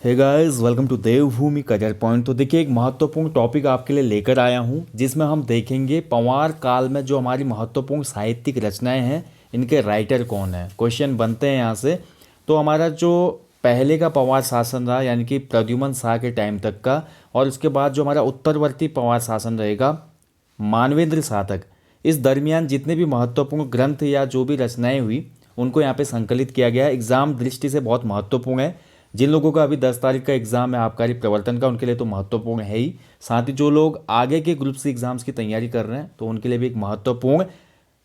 Hey guys, welcome to Devbhoomi career point. तो देखिए, एक महत्वपूर्ण टॉपिक आपके लिए लेकर आया हूं जिसमें हम देखेंगे पंवार काल में जो हमारी महत्वपूर्ण साहित्यिक रचनाएं हैं, इनके राइटर कौन है। क्वेश्चन बनते हैं यहाँ से। तो हमारा जो पहले का पंवार शासन रहा, यानी कि प्रद्युमन शाह के टाइम तक का, और उसके बाद जो हमारा उत्तरवर्ती पंवार शासन रहेगा मानवेंद्र शाह तक, इस दरमियान जितने भी महत्वपूर्ण ग्रंथ या जो भी रचनाएं हुई उनको यहाँ पे संकलित किया गया है। एग्जाम दृष्टि से बहुत महत्वपूर्ण है। जिन लोगों का अभी 10 तारीख का एग्जाम है आबकारी प्रवर्तन का, उनके लिए तो महत्वपूर्ण है ही, साथ ही जो लोग आगे के ग्रुप सी एग्जाम्स की तैयारी कर रहे हैं तो उनके लिए भी एक महत्वपूर्ण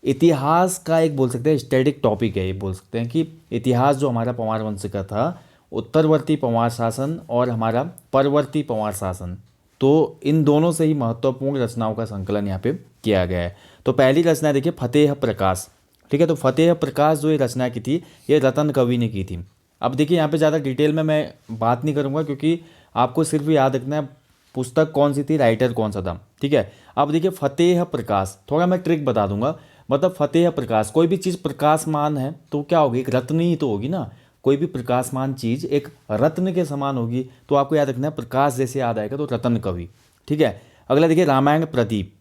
इतिहास का एक बोल सकते हैं स्टैटिक टॉपिक है। ये बोल सकते हैं कि इतिहास जो हमारा पंवार वंश का था, उत्तरवर्ती पंवार शासन और हमारा परवर्ती पंवार शासन, तो इन दोनों से ही महत्वपूर्ण रचनाओं का संकलन यहाँ पे किया गया है। तो पहली रचना देखिए, फतेह प्रकाश। ठीक है, तो फतेह प्रकाश जो ये रचना की थी, ये रतन कवि ने की थी। अब देखिए, यहाँ पे ज़्यादा डिटेल में मैं बात नहीं करूँगा क्योंकि आपको सिर्फ याद रखना है पुस्तक कौन सी थी, राइटर कौन सा था। ठीक है, अब देखिए फतेह प्रकाश, थोड़ा मैं ट्रिक बता दूंगा। मतलब फतेह प्रकाश, कोई भी चीज़ प्रकाशमान है तो क्या होगी, एक रत्न ही तो होगी ना। कोई भी प्रकाशमान चीज़ एक रत्न के समान होगी, तो आपको याद रखना है प्रकाश जैसे याद आएगा तो रतन कवि। ठीक है, अगला देखिए रामायण प्रदीप।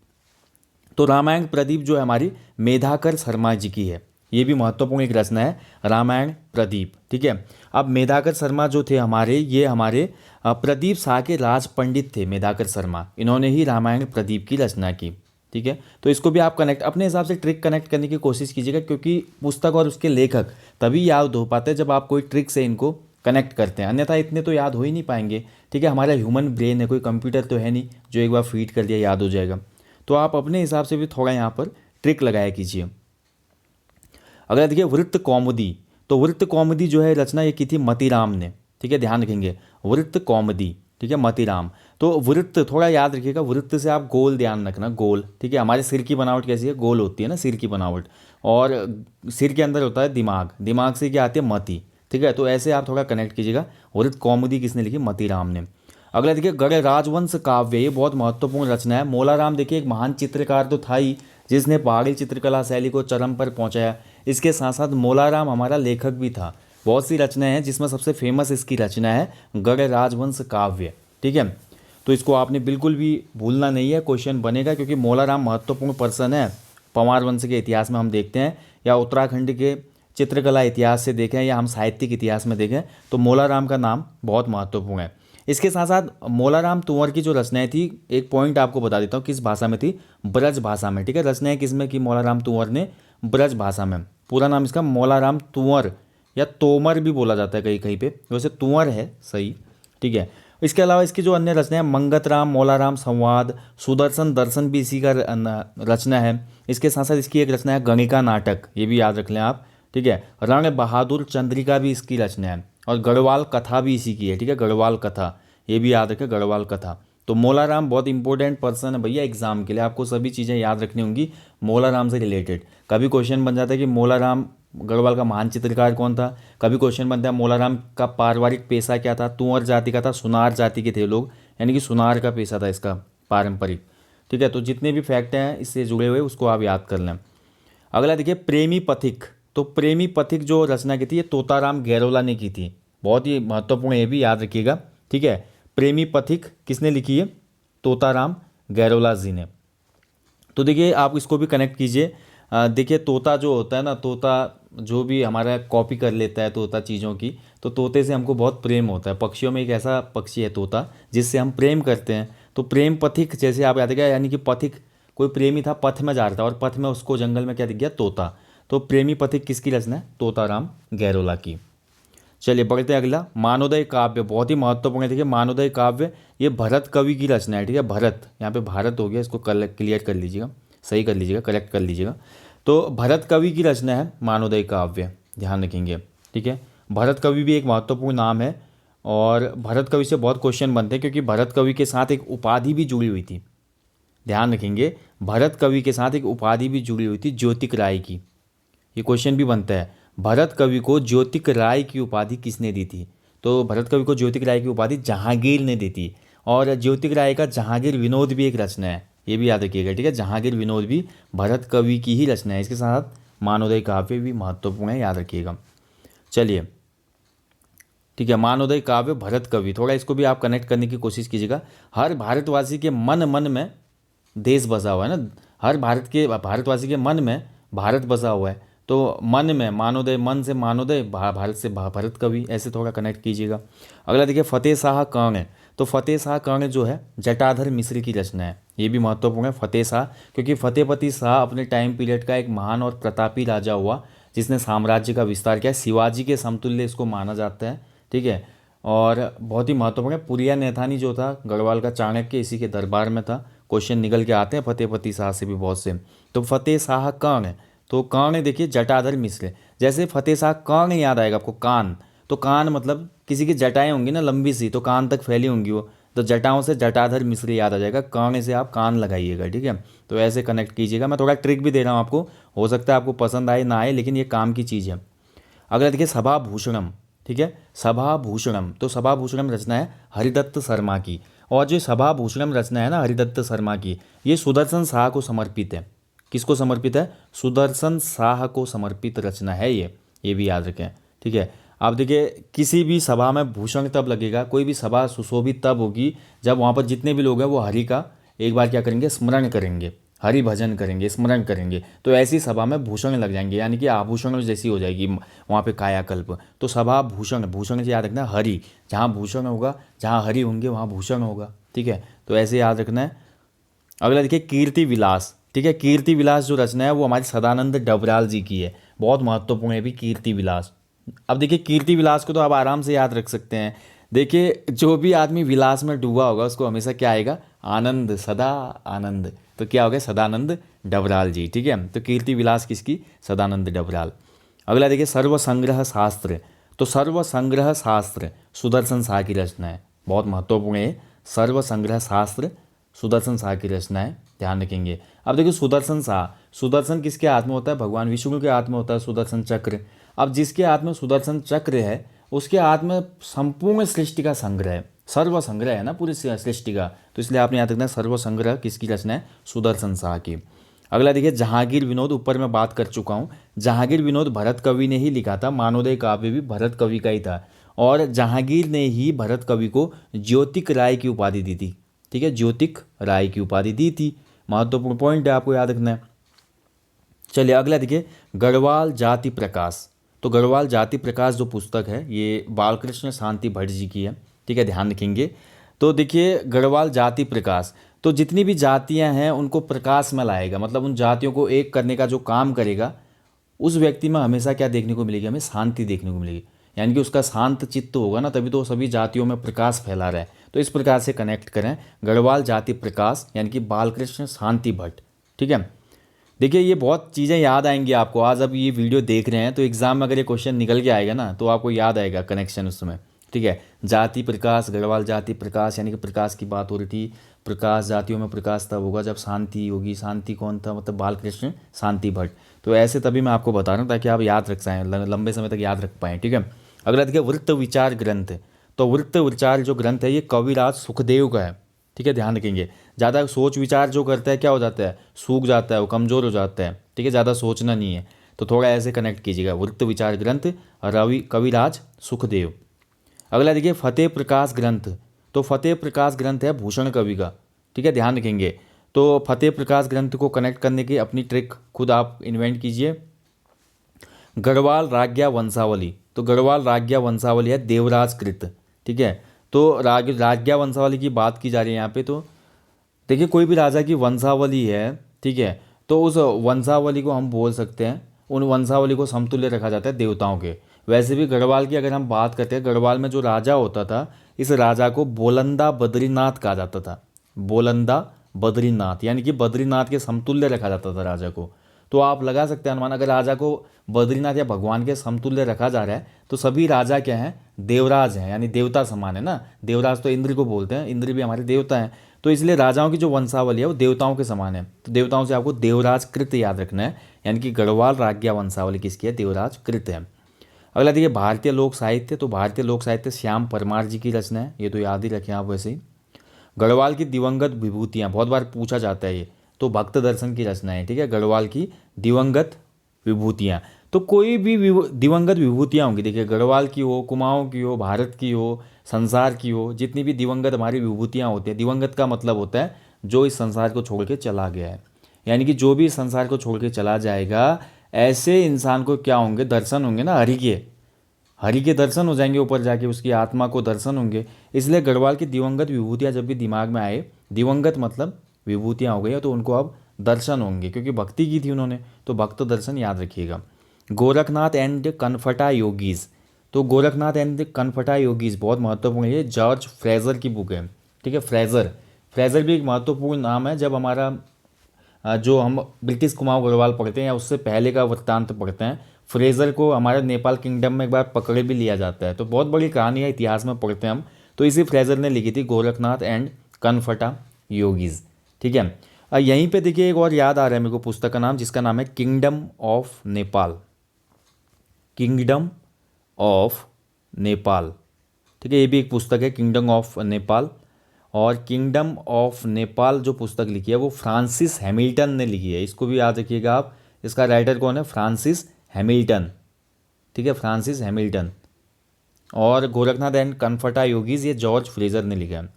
तो रामायण प्रदीप जो है हमारी मेधाकर शर्मा जी की है। ये भी महत्वपूर्ण एक रचना है, रामायण प्रदीप। ठीक है, अब मेधाकर शर्मा जो थे हमारे, ये हमारे प्रदीप शाह के राज पंडित थे। मेधाकर शर्मा, इन्होंने ही रामायण प्रदीप की रचना की। ठीक है, तो इसको भी आप कनेक्ट अपने हिसाब से ट्रिक कनेक्ट करने की कोशिश कीजिएगा, क्योंकि पुस्तक और उसके लेखक तभी याद हो पाते हैं जब आप कोई ट्रिक से इनको कनेक्ट करते हैं, अन्यथा इतने तो याद हो ही नहीं पाएंगे। ठीक है, हमारा ह्यूमन ब्रेन है, कोई कंप्यूटर तो है नहीं जो एक बार फीड कर दिया याद हो जाएगा। तो आप अपने हिसाब से भी थोड़ा यहाँ पर ट्रिक लगाया कीजिए। अगला देखिए वृत्त कौमुदी। तो वृत्त कौमुदी जो है रचना ये की थी मतीराम ने। ठीक है, ध्यान रखेंगे, वृत्त कौमुदी। ठीक है, मतीराम। तो वृत्त थोड़ा याद रखिएगा, वृत्त से आप गोल ध्यान रखना, गोल। ठीक है, हमारे सिर की बनावट कैसी है, गोल होती है ना सिर की बनावट, और सिर के अंदर होता है दिमाग, दिमाग से क्या आती है, मति। ठीक है, तो ऐसे आप थोड़ा कनेक्ट कीजिएगा। वृत्त कौमुदी किसने लिखी, मतीराम ने। अगला देखिए गढ़ राजवंश काव्य, ये बहुत महत्वपूर्ण रचना है। मोलाराम देखिए एक महान चित्रकार तो था ही, जिसने पहाड़ी चित्रकला शैली को चरम पर पहुंचाया। इसके साथ साथ मोलाराम हमारा लेखक भी था। बहुत सी रचनाएं हैं जिसमें सबसे फेमस इसकी रचना है गढ़ राजवंश काव्य। ठीक है, तो इसको आपने बिल्कुल भी भूलना नहीं है, क्वेश्चन बनेगा, क्योंकि मोलाराम महत्वपूर्ण पर्सन है। पंवार वंश के इतिहास में हम देखते हैं, या उत्तराखंड के चित्रकला इतिहास से देखें, या हम साहित्यिक इतिहास में देखें, तो मोलाराम का नाम बहुत महत्वपूर्ण है। इसके साथ साथ मोलाराम तुंवर की जो रचनाएं थी, एक पॉइंट आपको बता देता हूँ, किस भाषा में थी, ब्रज भाषा में। ठीक है, रचनाएं किसमें की मोलाराम तुंवर ने, ब्रज भाषा में। पूरा नाम इसका मोलाराम तुंवर, या तोमर भी बोला जाता है कहीं कहीं पे, वैसे तुंवर है सही। ठीक है, इसके अलावा इसकी जो अन्य रचनाएं, मंगतराम, मोलाराम संवाद, सुदर्शन दर्शन भी इसी का रचना है। इसके साथ साथ इसकी एक रचना है गणिका नाटक, ये भी याद रख लें आप। ठीक है, रण बहादुर चंद्रिका भी इसकी रचना है, और गढ़वाल कथा भी इसी की है। ठीक है, गढ़वाल कथा, ये भी याद रखें, गढ़वाल कथा। तो मोलाराम बहुत इंपॉर्टेंट पर्सन है भैया एग्जाम के लिए, आपको सभी चीज़ें याद रखनी होंगी मोलाराम से रिलेटेड। कभी क्वेश्चन बन जाता है कि मोलाराम गढ़वाल का महान चित्रकार कौन था, कभी क्वेश्चन बनता है मोलाराम का पारिवारिक पेशा क्या था, तुंवर जाति का था, सुनार जाति के थे लोग, यानी कि सुनार का पेशा था इसका पारंपरिक। ठीक है, तो जितने भी फैक्ट हैं इससे जुड़े हुए उसको आप याद कर लें। अगला देखिए प्रेमी पथिक। तो प्रेमी पथिक जो रचना की थी, ये तोताराम गैरोला ने की थी, बहुत ही महत्वपूर्ण, ये भी याद रखिएगा। ठीक है, प्रेमी पथिक किसने लिखी है, तोताराम गैरोला जी ने। तो देखिए आप इसको भी कनेक्ट कीजिए। देखिए तोता जो होता है ना, तोता जो भी हमारा कॉपी कर लेता है तोता चीज़ों की, तो तोते से हमको बहुत प्रेम होता है। पक्षियों में एक ऐसा पक्षी है तोता जिससे हम प्रेम करते हैं। तो प्रेम पथिक जैसे आप याद रखिए, यानी कि पथिक कोई प्रेमी था, पथ में जा रहा था, और पथ में उसको जंगल में क्या दिख गया, तोता। तो प्रेमी पथिक किसकी रचना है, तोताराम गैरोला की। चलिए बढ़ते हैं अगला, मानोदय काव्य, बहुत ही महत्वपूर्ण है। देखिए मानोदय काव्य ये भरत कवि की रचना है। ठीक है, भरत, यहाँ पे भारत हो गया, इसको क्लियर कर लीजिएगा, सही कर लीजिएगा, करेक्ट कर लीजिएगा। तो भरत कवि की रचना है मानोदय काव्य, ध्यान रखेंगे। ठीक है, भरत कवि भी एक महत्वपूर्ण नाम है, और भरत कवि से बहुत क्वेश्चन बनते हैं, क्योंकि भरत कवि के साथ एक उपाधि भी जुड़ी हुई थी। ध्यान रखेंगे, भरत कवि के साथ एक उपाधि भी जुड़ी हुई थी, ज्योतिक राय की। ये क्वेश्चन भी बनता है, भरत कवि को ज्योतिक राय की उपाधि किसने दी थी। तो भरत कवि को ज्योतिक राय की उपाधि जहांगीर ने दी थी, और ज्योतिक राय का जहांगीर विनोद भी एक रचना है, ये भी याद रखिएगा। ठीक है, जहांगीर विनोद भी भरत कवि की ही रचना है। इसके साथ, मानोदय काव्य भी महत्वपूर्ण है, याद रखिएगा। चलिए ठीक है। मानोदय काव्य भरत कवि, थोड़ा इसको भी आप कनेक्ट करने की कोशिश कीजिएगा। हर भारतवासी के मन मन में देश बसा हुआ है ना, हर भारतवासी के मन में भारत बसा हुआ है, तो मन में मानोदय, मन से मानोदय, भारत से भरत कवि, ऐसे थोड़ा कनेक्ट कीजिएगा। अगला देखिए फतेह शाह कर्ण, तो फतेह शाह कर्ण जो है जटाधर मिश्र की रचना है, ये भी महत्वपूर्ण है फतेह शाह, क्योंकि फतेहपति शाह अपने टाइम पीरियड का एक महान और प्रतापी राजा हुआ जिसने साम्राज्य का विस्तार किया। शिवाजी के समतुल्य इसको माना जाता है, ठीक है। और बहुत ही महत्वपूर्ण है। पुरिया नैथानी जो था गढ़वाल का चाणक्य, इसी के दरबार में था। क्वेश्चन निकल के आते हैं फतेहपति शाह से भी बहुत से। तो फतेह शाह कर्ण, तो कर्ण देखिए जटाधर मिश्र, जैसे फतेह शाह कर्ण याद आएगा आपको, कान, तो कान मतलब किसी की जटाएं होंगी ना लंबी सी, तो कान तक फैली होंगी वो, तो जटाओं से जटाधर मिश्र याद आ जाएगा। कर्ण से आप कान लगाइएगा, ठीक है। तो ऐसे कनेक्ट कीजिएगा। मैं थोड़ा ट्रिक भी दे रहा हूँ आपको, हो सकता है आपको पसंद आए ना आए, लेकिन ये काम की चीज़ है। अगला देखिए सभा भूषणम, ठीक है। सभा भूषणम, तो सभा भूषणम रचना है हरिदत्त शर्मा की, और जो सभा भूषणम रचना है ना हरिदत्त शर्मा की, ये सुदर्शन शाह को समर्पित है। किसको समर्पित है? सुदर्शन शाह को समर्पित रचना है ये भी याद रखें, ठीक है। आप देखिए किसी भी सभा में भूषण तब लगेगा, कोई भी सभा सुशोभित तब होगी जब वहाँ पर जितने भी लोग हैं वो हरि का एक बार क्या करेंगे, स्मरण करेंगे, हरि भजन करेंगे, स्मरण करेंगे, तो ऐसी सभा में भूषण लग जाएंगे, यानी कि आभूषण जैसी हो जाएगी वहाँ पे कायाकल्प। तो सभा भूषण, भूषण से याद रखना हरि, जहाँ भूषण होगा, जहाँ हरि होंगे वहाँ भूषण होगा, ठीक है। तो ऐसे याद रखना है। अगला देखिए कीर्ति विलास, ठीक है। कीर्ति विलास जो रचना है वो हमारे सदानंद डबराल जी की है, बहुत महत्वपूर्ण है भी कीर्ति विलास। अब देखिए कीर्ति विलास को तो आप आराम से याद रख सकते हैं। देखिए जो भी आदमी विलास में डूबा होगा उसको हमेशा क्या आएगा, आनंद, सदा आनंद, तो क्या हो गया, सदानंद डबराल जी, ठीक है। तो कीर्ति विलास किसकी, सदानंद डबराल। अगला देखिए सर्व संग्रह शास्त्र, तो सर्व संग्रह शास्त्र सुदर्शन शाह की रचना है, बहुत महत्वपूर्ण है। सर्व संग्रह शास्त्र सुदर्शन शाह की रचना है, ध्यान रखेंगे। अब देखिए सुदर्शन शाह, सुदर्शन किसके हाथ में होता है, भगवान विष्णु के हाथ में होता है सुदर्शन चक्र। अब जिसके हाथ में सुदर्शन चक्र है उसके हाथ में संपूर्ण सृष्टि का संग्रह है, सर्व संग्रह है ना पूरी सृष्टि का, तो इसलिए आपने याद रखना है सर्व संग्रह किसकी रचना है, सुदर्शन शाह की। अगला देखिए जहांगीर विनोद, ऊपर मैं बात कर चुका हूँ, जहांगीर विनोद भरत कवि ने ही लिखा था, मानोदय काव्य भी भरत कवि का ही था, और जहांगीर ने ही भरत कवि को ज्योतिक राय की उपाधि दी थी, ठीक है, ज्योतिक राय की उपाधि दी थी। महत्वपूर्ण पॉइंट है, आपको याद रखना है। चलिए अगला देखिए गढ़वाल जाति प्रकाश, तो गढ़वाल जाति प्रकाश जो पुस्तक है ये बालकृष्ण शांति भट्ट जी की है, ठीक है, ध्यान रखेंगे। तो देखिए गढ़वाल जाति प्रकाश, तो जितनी भी जातियां हैं उनको प्रकाश में लाएगा, मतलब उन जातियों को एक करने का जो काम करेगा उस व्यक्ति में हमेशा क्या देखने को मिलेगी, हमें शांति देखने को मिलेगी, यानी कि उसका शांत चित्त होगा ना, तभी तो सभी जातियों में प्रकाश फैला रहा है। तो इस प्रकार से कनेक्ट करें, गढ़वाल जाति प्रकाश यानी कि बालकृष्ण शांति भट्ट, ठीक है। देखिए ये बहुत चीज़ें याद आएंगी आपको, आज अब ये वीडियो देख रहे हैं तो एग्जाम में अगर ये क्वेश्चन निकल के आएगा ना तो आपको याद आएगा कनेक्शन उस समय, ठीक है। जाति प्रकाश, गढ़वाल जाति प्रकाश, यानी कि प्रकाश की बात हो रही थी, प्रकाश, जातियों में प्रकाश तब होगा जब शांति होगी। शांति कौन था, मतलब बालकृष्ण शांति भट्ट। तो ऐसे तभी मैं आपको बता रहा हूँ ताकि आप याद रख पाएँ, लंबे समय तक याद रख पाएँ, ठीक है। अगला देखिए वृत्त विचार ग्रंथ, तो वृत्त विचार जो ग्रंथ है ये कविराज सुखदेव का है, ठीक है, ध्यान रखेंगे। ज़्यादा सोच विचार जो करता है क्या हो जाता है, सूख जाता है, वो कमज़ोर हो जाता है, ठीक है, ज़्यादा सोचना नहीं है, तो थोड़ा ऐसे कनेक्ट कीजिएगा, वृत्त विचार ग्रंथ रवि कविराज सुखदेव। अगला देखिए फतेह प्रकाश ग्रंथ, तो फतेह प्रकाश ग्रंथ है भूषण कवि का, ठीक है, ध्यान रखेंगे। तो फतेह प्रकाश ग्रंथ को कनेक्ट करने की अपनी ट्रिक खुद आप इन्वेंट कीजिए। गढ़वाल राज्ञा वंशावली, तो गढ़वाल राज्ञा वंशावली है देवराज कृत, ठीक है। तो राज्ञा वंशावली की बात की जा रही है यहाँ पे, तो देखिए कोई भी राजा की वंशावली है, ठीक है, तो उस वंशावली को हम बोल सकते हैं, उन वंशावली को समतुल्य रखा जाता है देवताओं के। वैसे भी गढ़वाल की अगर हम बात करते हैं, गढ़वाल में जो राजा होता था इस राजा को बोलंदा बद्रीनाथ कहा जाता था, बोलंदा बद्रीनाथ, यानी कि बद्रीनाथ के समतुल्य रखा जाता था राजा को। तो आप लगा सकते हैं अनुमान, अगर राजा को बद्रीनाथ या भगवान के समतुल्य रखा जा रहा है तो सभी राजा क्या हैं, देवराज हैं, यानी देवता समान है ना। देवराज तो इंद्र को बोलते हैं, इंद्र भी हमारे देवता हैं, तो इसलिए राजाओं की जो वंशावली है वो देवताओं के समान है। तो देवताओं से आपको देवराज कृत याद रखना है, यानी कि गढ़वाल राज्ञा वंशावली किसकी है, देवराज कृत है। अगला देखिए भारतीय लोक साहित्य, तो भारतीय लोक साहित्य श्याम परमार जी की रचना है, ये तो याद ही रखें आप। वैसे ही गढ़वाल की दिवंगत विभूतियाँ, बहुत बार पूछा जाता है ये, तो भक्त दर्शन की रचना है, ठीक है, गढ़वाल की दिवंगत विभूतियाँ। तो कोई भी दिवंगत विभूतियाँ होंगी, देखिए गढ़वाल की हो, कुमाऊँ की हो, भारत की हो, संसार की हो, जितनी भी दिवंगत हमारी विभूतियाँ होती हैं, दिवंगत का मतलब होता है जो इस संसार को छोड़ के चला गया है, यानी कि जो भी इस संसार को छोड़ के चला जाएगा, ऐसे इंसान को क्या होंगे, दर्शन होंगे ना हरि के दर्शन हो जाएंगे, ऊपर जाके उसकी आत्मा को दर्शन होंगे। इसलिए गढ़वाल की दिवंगत विभूतियाँ जब भी दिमाग में आए, दिवंगत मतलब विभूतियाँ हो गई तो उनको अब दर्शन होंगे, क्योंकि भक्ति की थी उन्होंने, तो भक्त दर्शन याद रखिएगा। गोरखनाथ एंड कनफटा योगीज, तो गोरखनाथ एंड कनफटा योगीज बहुत महत्वपूर्ण है, ये जॉर्ज फ्रेजर की बुक है, ठीक है। फ्रेजर भी एक महत्वपूर्ण नाम है। जब हमारा जो हम ब्रिटिश कुमाऊं गढ़वाल पढ़ते हैं या उससे पहले का वृत्तांत पढ़ते हैं, फ्रेजर को हमारे नेपाल किंगडम में एक बार पकड़े भी लिया जाता है, तो बहुत बड़ी कहानी है, इतिहास में पढ़ते हैं हम। तो इसी फ्रेजर ने लिखी थी गोरखनाथ एंड कनफटा योगीज, ठीक है। यहीं पे देखिए एक और याद आ रहा है मेरे को पुस्तक का नाम, जिसका नाम है kingdom of Nepal, kingdom of Nepal, ठीक है। ये भी एक पुस्तक है किंगडम ऑफ नेपाल। और किंगडम ऑफ नेपाल जो पुस्तक लिखी है वो फ्रांसिस हैमिल्टन ने लिखी है, इसको भी याद रखिएगा आप। इसका राइटर कौन है, फ्रांसिस हैमिल्टन, ठीक है, फ्रांसिस हैमिल्टन। और गोरखनाथ एंड कनफटा योगीज ये जॉर्ज फ्रेजर ने लिखा है।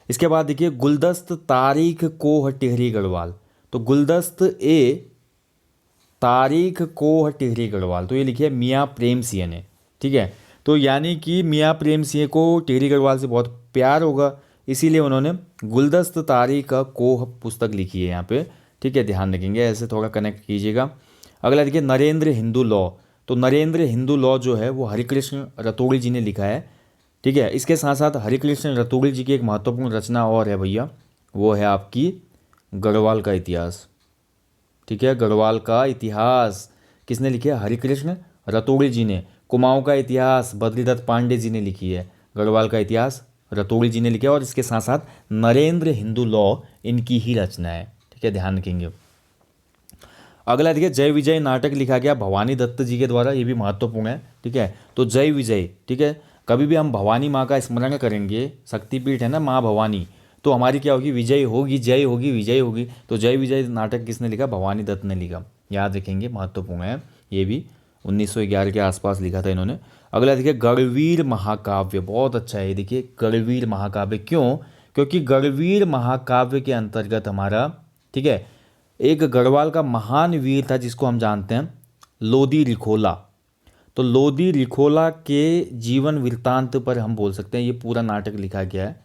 इसके बाद देखिए गुलदस्त तारीख कोह टिहरी गढ़वाल, तो गुलदस्त ए तारीख कोह टिहरी गढ़वाल, तो ये लिखी है मियाँ प्रेम सिंह ने, ठीक है। तो यानी कि मियाँ प्रेम सिंह को टिहरी गढ़वाल से बहुत प्यार होगा, इसीलिए उन्होंने गुलदस्त तारीख कोह पुस्तक लिखी है यहाँ पे, ठीक है, ध्यान रखेंगे, ऐसे थोड़ा कनेक्ट कीजिएगा। अगला देखिए नरेंद्र हिंदू लॉ, तो नरेंद्र हिंदू लॉ जो है वो हरिकृष्ण रतोड़ी जी ने लिखा है, ठीक है। इसके साथ साथ हरिकृष्ण रतोड़ी जी की एक महत्वपूर्ण रचना और है भैया, वो है आपकी गढ़वाल का इतिहास, ठीक है। गढ़वाल का इतिहास किसने लिखी है, हरिकृष्ण रतोड़ी जी ने। कुमाऊं का इतिहास बद्रीदत्त पांडे जी ने लिखी है, गढ़वाल का इतिहास रतोड़ी जी ने लिखा है। और इसके साथ साथ नरेंद्र हिंदू लॉ इनकी ही रचना है, ठीक है, ध्यान रखेंगे। अगला देखिए जय विजय नाटक लिखा गया भवानी दत्त जी के द्वारा, ये भी महत्वपूर्ण है, ठीक है। तो जय विजय, ठीक है, कभी भी हम भवानी माँ का स्मरण करेंगे, शक्तिपीठ है ना माँ भवानी, तो हमारी क्या होगी, विजय होगी, जय होगी, विजय होगी। तो जय विजय नाटक किसने लिखा, भवानी दत्त ने लिखा, याद रखेंगे, महत्वपूर्ण है, ये भी 1911 के आसपास लिखा था इन्होंने। अगला देखिए गढ़वीर महाकाव्य, बहुत अच्छा है ये, देखिए गढ़वीर महाकाव्य, क्यों, क्योंकि गढ़वीर महाकाव्य के अंतर्गत हमारा, ठीक है, एक गढ़वाल का महान वीर था जिसको हम जानते हैं लोधी रिखोला, तो लोधी रिखोला के जीवन वृत्तांत पर हम बोल सकते हैं ये पूरा नाटक लिखा गया है,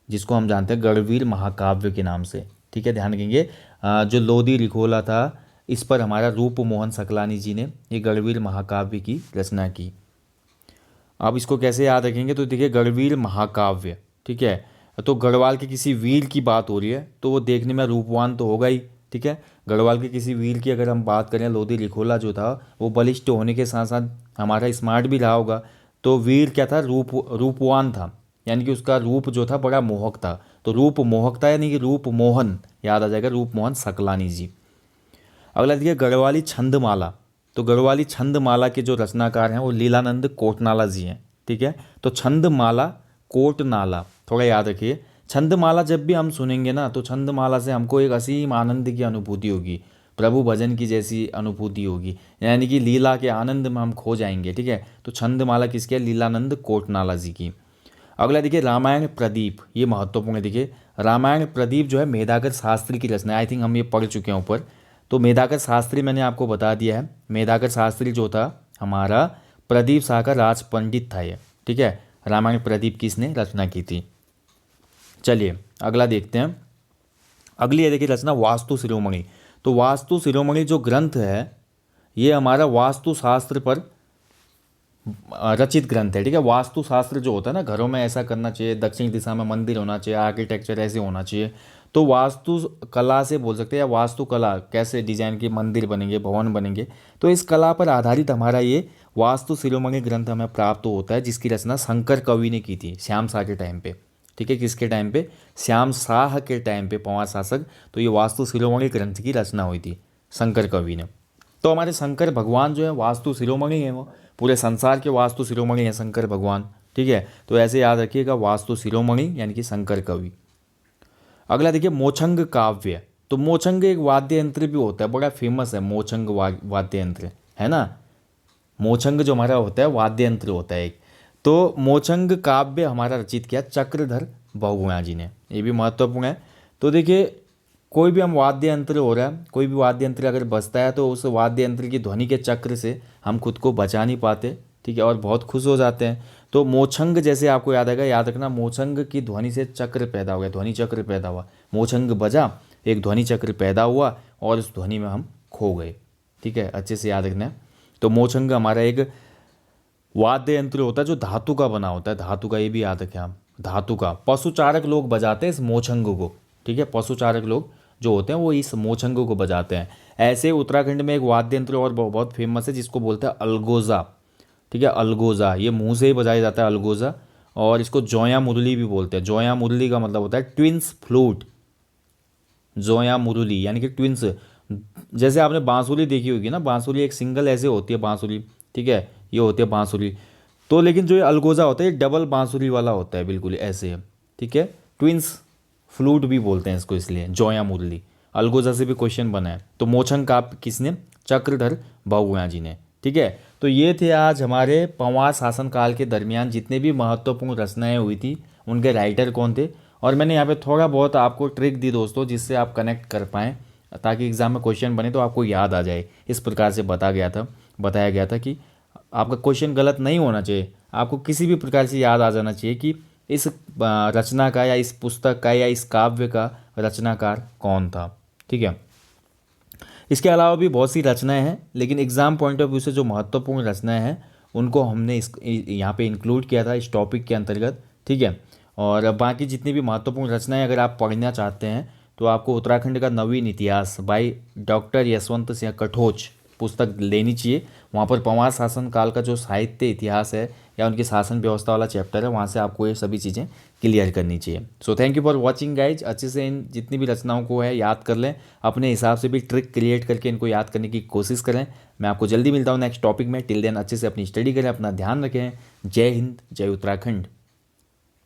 जिसको हम जानते हैं गढ़वीर महाकाव्य के नाम से, ठीक है, ध्यान रखेंगे। जो लोधी रिखोला था इस पर हमारा रूप मोहन सकलानी जी ने ये गढ़वीर महाकाव्य की रचना की। अब इसको कैसे याद रखेंगे, तो देखिए गढ़वीर महाकाव्य, ठीक है, तो गढ़वाल के किसी वीर की बात हो रही है तो वो देखने में रूपवान तो होगा ही, ठीक है। गढ़वाल के किसी वीर की अगर हम बात करें, लोधी रिखोला जो था वो बलिष्ठ होने के साथ साथ हमारा स्मार्ट भी रहा होगा, तो वीर क्या था, रूपवान था, यानी कि उसका रूप जो था बड़ा मोहक था, तो रूप मोहक था, यानी कि रूप मोहन याद आ जाएगा, रूप मोहन सकलानी जी। अगला देखिए गढ़वाली छंदमाला, तो गढ़वाली छंदमाला के जो रचनाकार हैं वो लीलानंद कोटनाला जी हैं, ठीक है। तो छंदमाला कोटनाला थोड़ा याद रखिए, छंदमाला जब भी हम सुनेंगे ना तो छंदमाला से हमको एक असीम आनंद की अनुभूति होगी, प्रभु भजन की जैसी अनुभूति होगी, यानी कि लीला के आनंद में हम खो जाएंगे, ठीक है। तो छंदमाला किसकी है, लीलानंद कोटनाला जी की। अगला देखिए रामायण प्रदीप, ये महत्वपूर्ण है, देखिए रामायण प्रदीप जो है मेधाकर शास्त्री की रचना है, आई थिंक हम ये पढ़ चुके हैं ऊपर। तो मेधाकर शास्त्री मैंने आपको बता दिया है, मेधाकर शास्त्री जो था हमारा प्रदीप शाह का राज पंडित था ये, ठीक है। रामायण प्रदीप किसने रचना की थी। चलिए अगला देखते हैं, अगली है देखिए रचना वास्तु शिरोमणि, तो वास्तु शिरोमणि जो ग्रंथ है ये हमारा वास्तु शास्त्र पर रचित ग्रंथ है, ठीक है। वास्तु शास्त्र जो होता है ना, घरों में ऐसा करना चाहिए, दक्षिण दिशा में मंदिर होना चाहिए, आर्किटेक्चर ऐसे होना चाहिए, तो वास्तु कला से बोल सकते हैं, या वास्तु कला कैसे डिजाइन के मंदिर बनेंगे, भवन बनेंगे, तो इस कला पर आधारित हमारा ये वास्तु शिरोमणि ग्रंथ हमें प्राप्त होता है, जिसकी रचना शंकर कवि ने की थी श्याम शाह के टाइम पे, ठीक है। किसके टाइम पे, श्याम शाह के टाइम पे, पंवार शासक, तो ये वास्तु शिरोमणि ग्रंथ की रचना हुई थी शंकर कवि ने। तो हमारे शंकर भगवान जो है वास्तु शिरोमणि है, वो पूरे संसार के वास्तु शिरोमणि हैं शंकर भगवान, ठीक है। तो ऐसे याद रखिएगा वास्तु शिरोमणि यानी कि शंकर कवि। अगला देखिए मोछंग काव्य, तो मोछंग एक वाद्य यंत्र भी होता है, बड़ा फेमस है मोछंग वाद्य यंत्र, है ना। मोचंग जो हमारा होता है वाद्य यंत्र होता है एक। तो मोचंग काव्य हमारा रचित किया चक्रधर बहुगुणा जी ने, ये भी महत्वपूर्ण है। तो देखिए कोई भी हम वाद्य यंत्र हो रहा है, कोई भी वाद्य यंत्र अगर बजता है तो उस वाद्य यंत्र की ध्वनि के चक्र से हम खुद को बचा नहीं पाते, ठीक है, और बहुत खुश हो जाते हैं। तो मोचंग जैसे आपको याद आएगा, याद रखना मोचंग की ध्वनि से चक्र पैदा हो गया, ध्वनि चक्र पैदा हुआ, मोचंग बजा, एक ध्वनि चक्र पैदा हुआ और उस ध्वनि में हम खो गए, ठीक है, अच्छे से याद रखना है। तो मोचंग हमारा एक वाद्य यंत्र होता है जो धातु का बना होता है, धातु का, ये भी याद रखें आप, धातु का। पशुचारक लोग बजाते हैं इस मोचंग को, ठीक है, पशुचारक लोग जो होते हैं वो इस मोचंग को बजाते हैं। ऐसे उत्तराखंड में एक वाद्य यंत्र और बहुत फेमस है जिसको बोलते हैं अलगोजा, ठीक है, अलगोजा, ये मुंह से ही बजाया जाता है अलगोजा, और इसको जोया मुरली भी बोलते हैं। जोया मुरली का मतलब होता है ट्विंस फ्लूट, जोया मुरली यानी कि ट्विंस। जैसे आपने बांसुरी देखी होगी ना, बांसुरी एक सिंगल ऐसे होती है बांसुरी, ठीक है, ये होती है बांसुरी। तो लेकिन जो ये अलगोजा होता है ये डबल बांसुरी वाला होता है, बिल्कुल ऐसे है, ठीक है, ट्विंस फ्लूट भी बोलते हैं इसको, इसलिए जोया मुरली। अलगोजा से भी क्वेश्चन बना है। तो मोचंग का किसने? चक्रधर बहुगुणा जी ने, ठीक है। तो ये थे आज हमारे पंवार शासनकाल के दरमियान जितने भी महत्वपूर्ण रचनाएं हुई थी उनके राइटर कौन थे। और मैंने यहाँ पे थोड़ा बहुत आपको ट्रिक दी दोस्तों जिससे आप कनेक्ट कर पाएँ, ताकि एग्जाम में क्वेश्चन बने तो आपको याद आ जाए। इस प्रकार से बताया गया था कि आपका क्वेश्चन गलत नहीं होना चाहिए, आपको किसी भी प्रकार से याद आ जाना चाहिए कि इस रचना का या इस पुस्तक का या इस काव्य का रचनाकार कौन था, ठीक है। इसके अलावा भी बहुत सी रचनाएं हैं, लेकिन एग्ज़ाम पॉइंट ऑफ व्यू से जो महत्वपूर्ण रचनाएं हैं उनको हमने इस यहाँ पे इंक्लूड किया था इस टॉपिक के अंतर्गत, ठीक है। और बाकी जितनी भी महत्वपूर्ण रचनाएं अगर आप पढ़ना चाहते हैं तो आपको उत्तराखंड का नवीन इतिहास बाय डॉक्टर यशवंत सिंह कठोच पुस्तक लेनी चाहिए। वहाँ पर पंवार शासन काल का जो साहित्य इतिहास है या उनकी शासन व्यवस्था वाला चैप्टर है, वहाँ से आपको ये सभी चीज़ें क्लियर करनी चाहिए। So thank you for watching guys. अच्छे से इन जितनी भी रचनाओं को है याद कर लें, अपने हिसाब से भी ट्रिक क्रिएट करके इनको याद करने की कोशिश करें। मैं आपको जल्दी मिलता हूँ नेक्स्ट टॉपिक में। टिल देन अच्छे से अपनी स्टडी करें, अपना ध्यान रखें। जय हिंद, जय उत्तराखंड।